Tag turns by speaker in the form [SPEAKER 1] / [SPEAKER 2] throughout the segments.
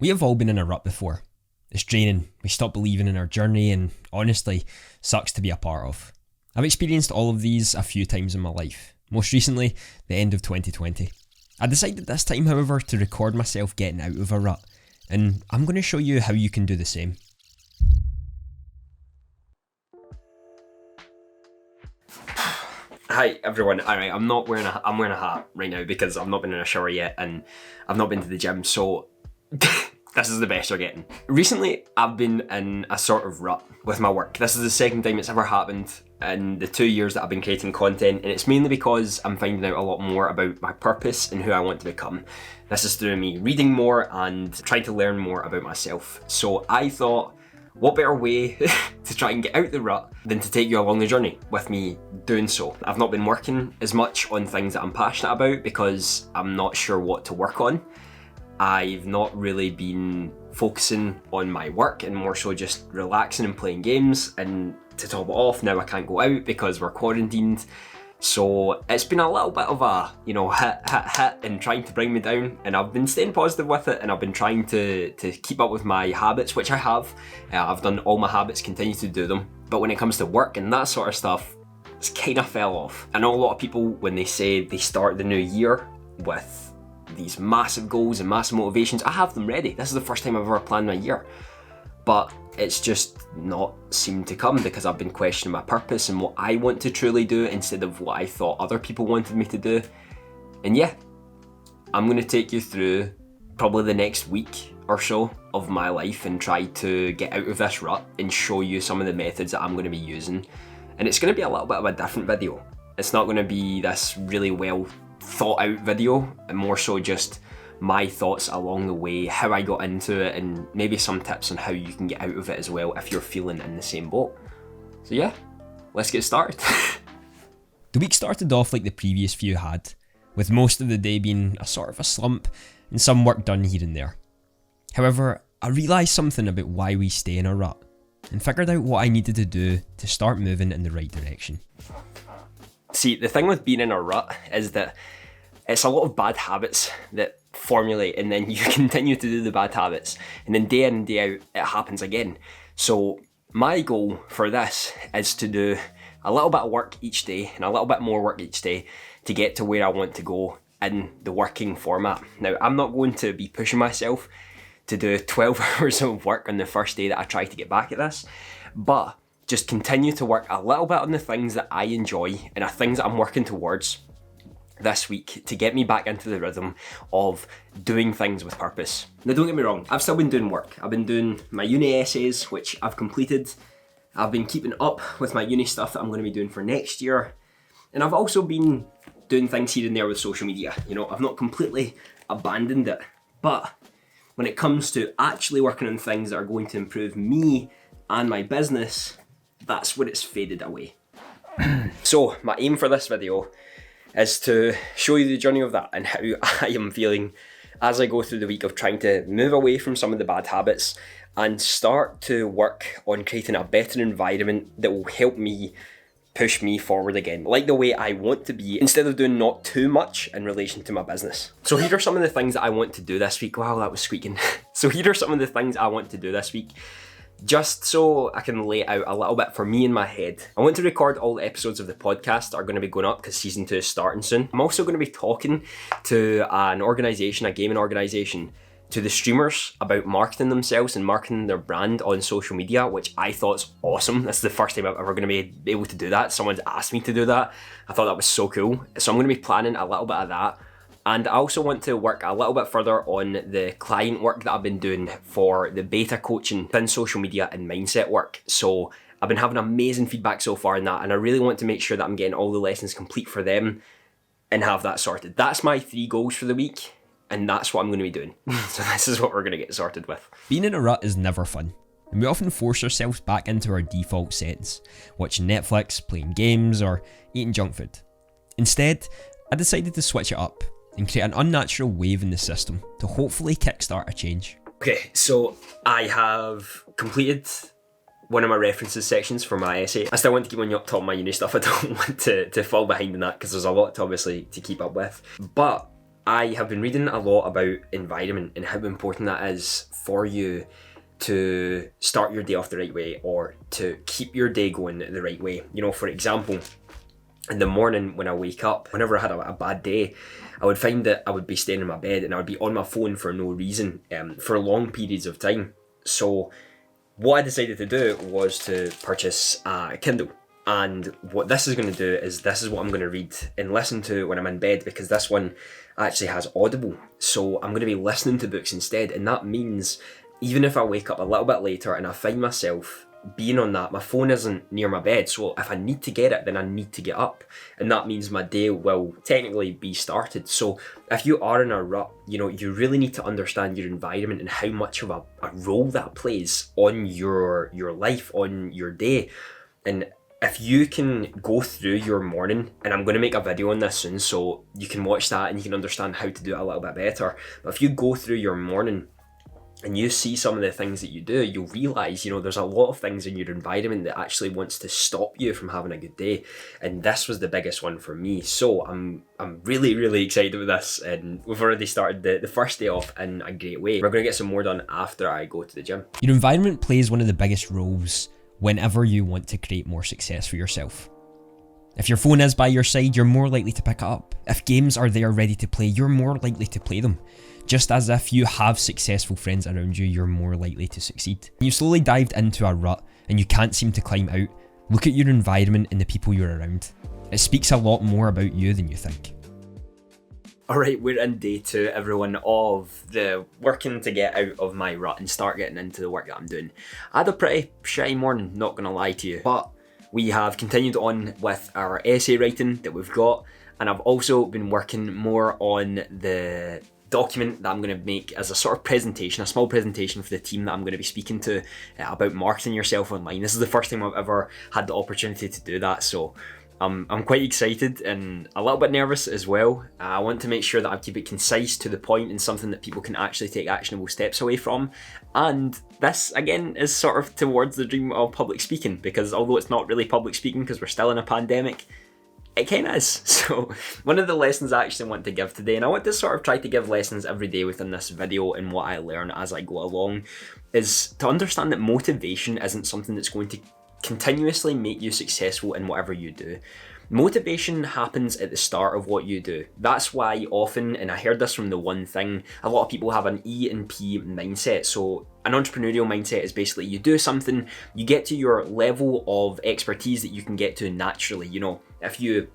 [SPEAKER 1] We have all been in a rut before. It's draining, we stop believing in our journey and honestly, sucks to be a part of. I've experienced all of these a few times in my life, most recently, the end of 2020. I decided this time, however, to record myself getting out of a rut, and I'm going to show you how you can do the same.
[SPEAKER 2] Hi everyone. Alright, I'm wearing a hat right now because I've not been in a shower yet and I've not been to the gym, so this is the best you're getting. Recently, I've been in a sort of rut with my work. This is the second time it's ever happened in the 2 years that I've been creating content, and it's mainly because I'm finding out a lot more about my purpose and who I want to become. This is through me reading more and trying to learn more about myself. So I thought, what better way to try and get out the rut than to take you along the journey with me doing so. I've not been working as much on things that I'm passionate about because I'm not sure what to work on. I've not really been focusing on my work and more so just relaxing and playing games, and to top it off, now I can't go out because we're quarantined. So it's been a little bit of a, hit and trying to bring me down, and I've been staying positive with it, and I've been trying to keep up with my habits, which I have. I've done all my habits, continue to do them. But when it comes to work and that sort of stuff, it's kind of fell off. I know a lot of people, when they say they start the new year with these massive goals and massive motivations, I have them ready. This is the first time I've ever planned my year. But it's just not seemed to come because I've been questioning my purpose and what I want to truly do instead of what I thought other people wanted me to do. And yeah, I'm going to take you through probably the next week or so of my life and try to get out of this rut and show you some of the methods that I'm going to be using. And it's going to be a little bit of a different video. It's not going to be this really well thought out video, and more so just my thoughts along the way, how I got into it, and maybe some tips on how you can get out of it as well if you're feeling in the same boat. So yeah, let's get started.
[SPEAKER 1] The week started off like the previous few had, with most of the day being a sort of a slump and some work done here and there. However, I realised something about why we stay in a rut and figured out what I needed to do to start moving in the right direction.
[SPEAKER 2] See, the thing with being in a rut is that it's a lot of bad habits that formulate, and then you continue to do the bad habits, and then day in and day out it happens again. So my goal for this is to do a little bit of work each day and a little bit more work each day to get to where I want to go in the working format. Now, I'm not going to be pushing myself to do 12 hours of work on the first day that I try to get back at this, but just continue to work a little bit on the things that I enjoy and the things that I'm working towards this week to get me back into the rhythm of doing things with purpose. Now, don't get me wrong, I've still been doing work. I've been doing my uni essays, which I've completed. I've been keeping up with my uni stuff that I'm going to be doing for next year. And I've also been doing things here and there with social media. I've not completely abandoned it. But when it comes to actually working on things that are going to improve me and my business, that's where it's faded away. So my aim for this video is to show you the journey of that and how I am feeling as I go through the week of trying to move away from some of the bad habits and start to work on creating a better environment that will help me push me forward again, like the way I want to be, instead of doing not too much in relation to my business. So here are some of the things that I want to do this week. Wow, that was squeaking. So here are some of the things I want to do this week, just so I can lay out a little bit for me in my head. I want to record all the episodes of the podcast that are going to be going up because season 2 is starting soon. I'm also going to be talking to an organisation, a gaming organisation, to the streamers about marketing themselves and marketing their brand on social media, which I thought is awesome. This is the first time I'm ever going to be able to do that. Someone's asked me to do that. I thought that was so cool. So I'm going to be planning a little bit of that. And I also want to work a little bit further on the client work that I've been doing for the beta coaching within social media and mindset work. So I've been having amazing feedback so far in that, and I really want to make sure that I'm getting all the lessons complete for them and have that sorted. That's my 3 goals for the week, and that's what I'm going to be doing. So this is what we're going to get sorted with.
[SPEAKER 1] Being in a rut is never fun, and we often force ourselves back into our default settings, watching Netflix, playing games, or eating junk food. Instead, I decided to switch it up and create an unnatural wave in the system to hopefully kickstart a change.
[SPEAKER 2] Okay, so I have completed one of my references sections for my essay. I still want to keep on top of my uni stuff. I don't want to fall behind in that because there's a lot to obviously to keep up with. But I have been reading a lot about environment and how important that is for you to start your day off the right way, or to keep your day going the right way. You know, for example, in the morning when I wake up, whenever I had a bad day, I would find that I would be staying in my bed and I would be on my phone for no reason, for long periods of time. So what I decided to do was to purchase a Kindle. And what this is going to do is, this is what I'm going to read and listen to when I'm in bed, because this one actually has Audible. So I'm going to be listening to books instead. And that means even if I wake up a little bit later and I find myself being on that, my phone isn't near my bed. So if I need to get it, then I need to get up. And that means my day will technically be started. So if you are in a rut, you know, you really need to understand your environment and how much of a role that plays on your life, on your day. And if you can go through your morning, and I'm going to make a video on this soon, so you can watch that and you can understand how to do it a little bit better. But if you go through your morning and you see some of the things that you do, you'll realise, you know, there's a lot of things in your environment that actually wants to stop you from having a good day. And this was the biggest one for me. So I'm really, really excited with this. And we've already started the first day off in a great way. We're going to get some more done after I go to the gym.
[SPEAKER 1] Your environment plays one of the biggest roles whenever you want to create more success for yourself. If your phone is by your side, you're more likely to pick it up. If games are there ready to play, you're more likely to play them. Just as if you have successful friends around you, you're more likely to succeed. You've slowly dived into a rut and you can't seem to climb out. Look at your environment and the people you're around. It speaks a lot more about you than you think.
[SPEAKER 2] Alright, we're in day 2, everyone, of the working to get out of my rut and start getting into the work that I'm doing. I had a pretty shitty morning, not gonna lie to you, but we have continued on with our essay writing that we've got, and I've also been working more on the document that I'm going to make as a sort of presentation, a small presentation for the team that I'm going to be speaking to about marketing yourself online. This is the first time I've ever had the opportunity to do that, so I'm quite excited and a little bit nervous as well. I want to make sure that I keep it concise, to the point, and something that people can actually take actionable steps away from. And this, again, is sort of towards the dream of public speaking, because although it's not really public speaking because we're still in a pandemic, it kind of is. So one of the lessons I actually want to give today, and I want to sort of try to give lessons every day within this video and what I learn as I go along, is to understand that motivation isn't something that's going to continuously make you successful in whatever you do. Motivation happens at the start of what you do. That's why often, and I heard this from The One Thing, a lot of people have an E and P mindset. So an entrepreneurial mindset is basically you do something, you get to your level of expertise that you can get to naturally. You know, if you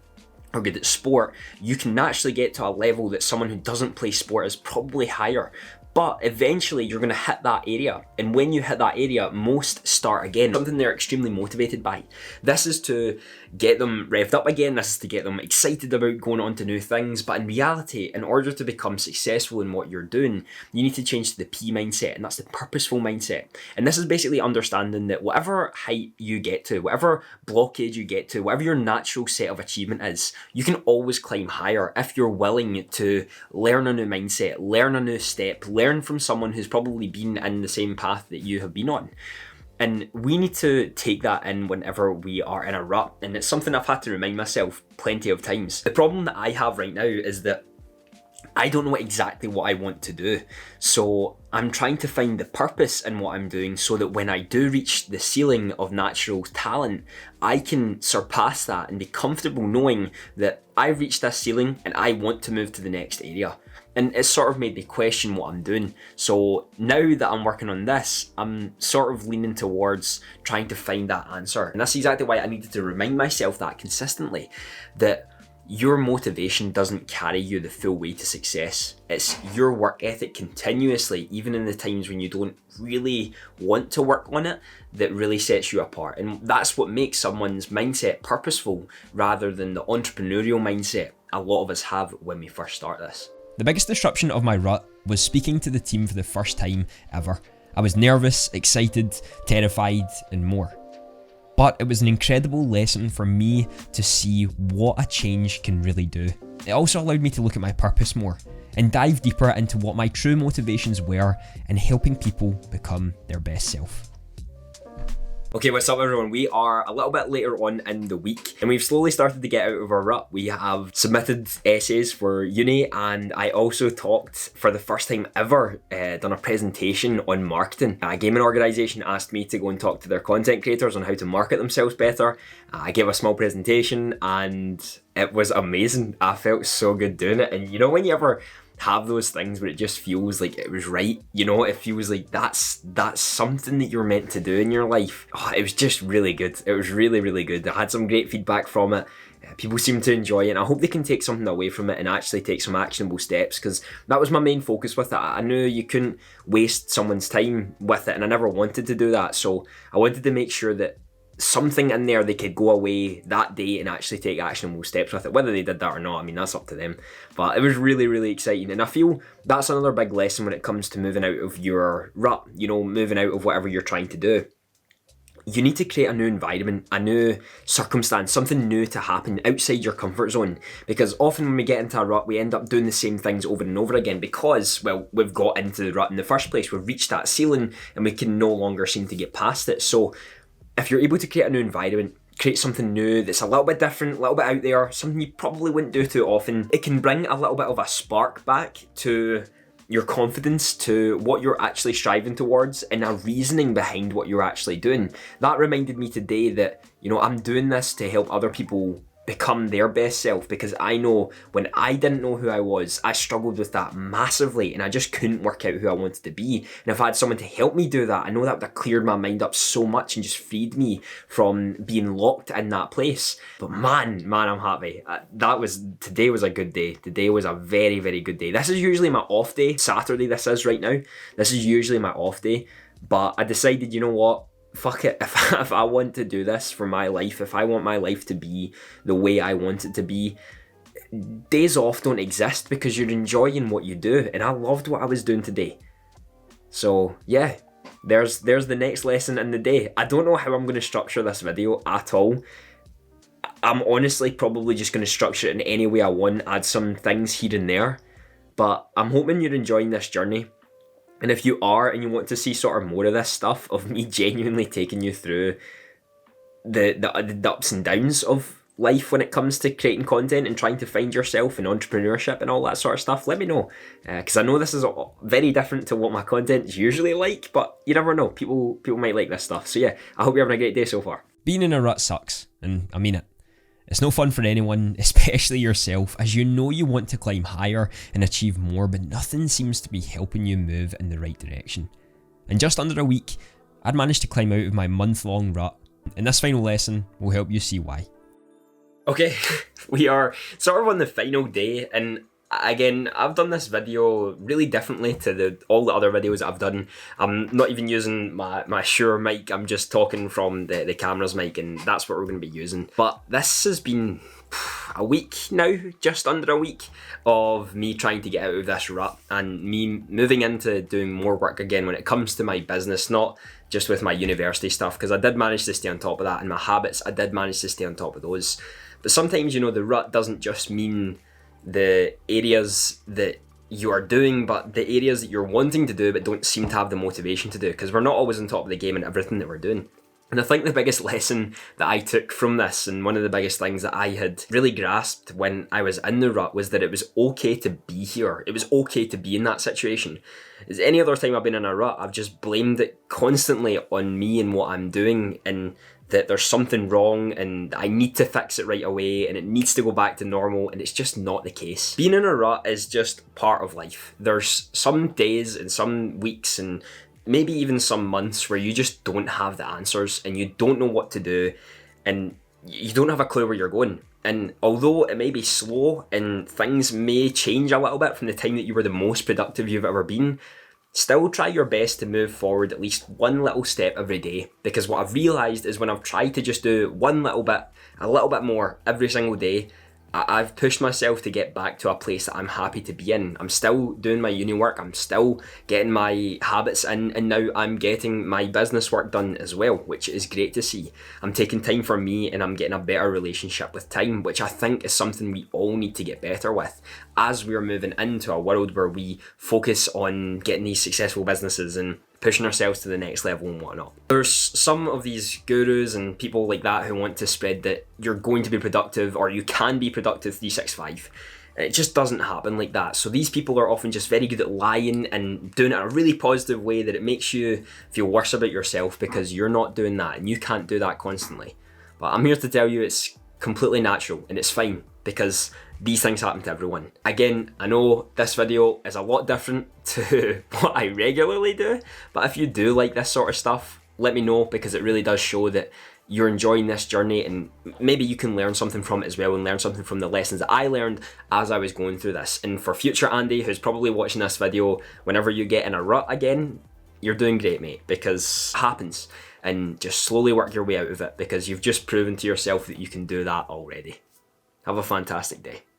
[SPEAKER 2] are good at sport, you can naturally get to a level that someone who doesn't play sport is probably higher. But eventually you're going to hit that area, and when you hit that area, most start again, something they're extremely motivated by. This is to get them revved up again, this is to get them excited about going on to new things. But in reality, in order to become successful in what you're doing, you need to change to the P mindset, and that's the purposeful mindset. And this is basically understanding that whatever height you get to, whatever blockade you get to, whatever your natural set of achievement is, you can always climb higher if you're willing to learn a new mindset, learn a new step, learn from someone who's probably been in the same path that you have been on. And we need to take that in whenever we are in a rut. And it's something I've had to remind myself plenty of times. The problem that I have right now is that I don't know exactly what I want to do. So I'm trying to find the purpose in what I'm doing, so that when I do reach the ceiling of natural talent, I can surpass that and be comfortable knowing that I've reached this ceiling and I want to move to the next area. And it sort of made me question what I'm doing. So now that I'm working on this, I'm sort of leaning towards trying to find that answer. And that's exactly why I needed to remind myself that consistently, that your motivation doesn't carry you the full way to success. It's your work ethic continuously, even in the times when you don't really want to work on it, that really sets you apart. And that's what makes someone's mindset purposeful rather than the entrepreneurial mindset a lot of us have when we first start this.
[SPEAKER 1] The biggest disruption of my rut was speaking to the team for the first time ever. I was nervous, excited, terrified, and more. But it was an incredible lesson for me to see what a change can really do. It also allowed me to look at my purpose more and dive deeper into what my true motivations were in helping people become their best self.
[SPEAKER 2] Okay, what's up everyone? We are a little bit later on in the week and we've slowly started to get out of our rut. We have submitted essays for uni and I also talked for the first time ever, done a presentation on marketing. A gaming organisation asked me to go and talk to their content creators on how to market themselves better. I gave a small presentation and it was amazing. I felt so good doing it, and you know when you ever have those things where it just feels like it was right, you know, it feels like that's something that you're meant to do in your life. Oh, it was just really good. It was really good. I had some great feedback from it. People seem to enjoy it, and I hope they can take something away from it and actually take some actionable steps, because that was my main focus with it. I knew you couldn't waste someone's time with it, and I never wanted to do that, so I wanted to make sure that something in there they could go away that day and actually take actionable steps with it. Whether they did that or not, I mean, that's up to them. But it was really exciting, and I feel that's another big lesson when it comes to moving out of your rut, you know, moving out of whatever you're trying to do. You need to create a new environment, a new circumstance, something new to happen outside your comfort zone. Because often when we get into a rut, we end up doing the same things over and over again because, well, we've got into the rut in the first place. We've reached that ceiling and we can no longer seem to get past it. So if you're able to create a new environment, create something new that's a little bit different, a little bit out there, something you probably wouldn't do too often, it can bring a little bit of a spark back to your confidence, to what you're actually striving towards, and a reasoning behind what you're actually doing. That reminded me today that, you know, I'm doing this to help other people become their best self, because I know when I didn't know who I was, I struggled with that massively and I just couldn't work out who I wanted to be. And if I had someone to help me do that, I know that would have cleared my mind up so much and just freed me from being locked in that place. But man, I'm happy. Today was a good day. Today was a very good day. This is usually my off day. Saturday this is right now. This is usually my off day. But I decided, you know what? Fuck it, if I want to do this for my life, if I want my life to be the way I want it to be, days off don't exist because you're enjoying what you do, and I loved what I was doing today. So yeah, there's the next lesson in the day. I don't know how I'm going to structure this video at all. I'm honestly probably just going to structure it in any way I want, add some things here and there, but I'm hoping you're enjoying this journey. And if you are, and you want to see sort of more of this stuff, of me genuinely taking you through the ups and downs of life when it comes to creating content and trying to find yourself in entrepreneurship and all that sort of stuff, let me know. Because I know this is very different to what my content is usually like, but you never know. People might like this stuff. So yeah, I hope you're having a great day so far.
[SPEAKER 1] Being in a rut sucks, and I mean it. It's no fun for anyone, especially yourself, as you know you want to climb higher and achieve more, but nothing seems to be helping you move in the right direction. In just under a week, I'd managed to climb out of my month-long rut, and this final lesson will help you see why.
[SPEAKER 2] Okay, we are sort of on the final day, and again, I've done this video really differently to all the other videos I've done. I'm not even using my Shure mic, I'm just talking from the camera's mic, and that's what we're going to be using. But this has been a week now, just under a week, of me trying to get out of this rut and me moving into doing more work again when it comes to my business, not just with my university stuff, because I did manage to stay on top of that, and my habits, I did manage to stay on top of those. But sometimes, you know, the rut doesn't just mean the areas that you are doing, but the areas that you're wanting to do but don't seem to have the motivation to do, because we're not always on top of the game in everything that we're doing. And I think the biggest lesson that I took from this, and one of the biggest things that I had really grasped when I was in the rut, was that it was okay to be here. It was okay to be in that situation. As any other time I've been in a rut, I've just blamed it constantly on me and what I'm doing, and that there's something wrong and I need to fix it right away and it needs to go back to normal, and it's just not the case. Being in a rut is just part of life. There's some days and some weeks and maybe even some months where you just don't have the answers and you don't know what to do and you don't have a clue where you're going. And although it may be slow and things may change a little bit from the time that you were the most productive you've ever been, still try your best to move forward at least one little step every day. Because what I've realised is when I've tried to just do one little bit, a little bit more every single day, I've pushed myself to get back to a place that I'm happy to be in. I'm still doing my uni work, I'm still getting my habits in, and now I'm getting my business work done as well, which is great to see. I'm taking time for me and I'm getting a better relationship with time, which I think is something we all need to get better with as we're moving into a world where we focus on getting these successful businesses and pushing ourselves to the next level and whatnot. There's some of these gurus and people like that who want to spread that you're going to be productive or you can be productive 365. It just doesn't happen like that. So these people are often just very good at lying and doing it in a really positive way that it makes you feel worse about yourself because you're not doing that and you can't do that constantly. But I'm here to tell you it's completely natural and it's fine because these things happen to everyone. Again, I know this video is a lot different to what I regularly do, but if you do like this sort of stuff, let me know because it really does show that you're enjoying this journey and maybe you can learn something from it as well and learn something from the lessons that I learned as I was going through this. And for future Andy, who's probably watching this video, whenever you get in a rut again, you're doing great, mate, because it happens. And just slowly work your way out of it because you've just proven to yourself that you can do that already. Have a fantastic day.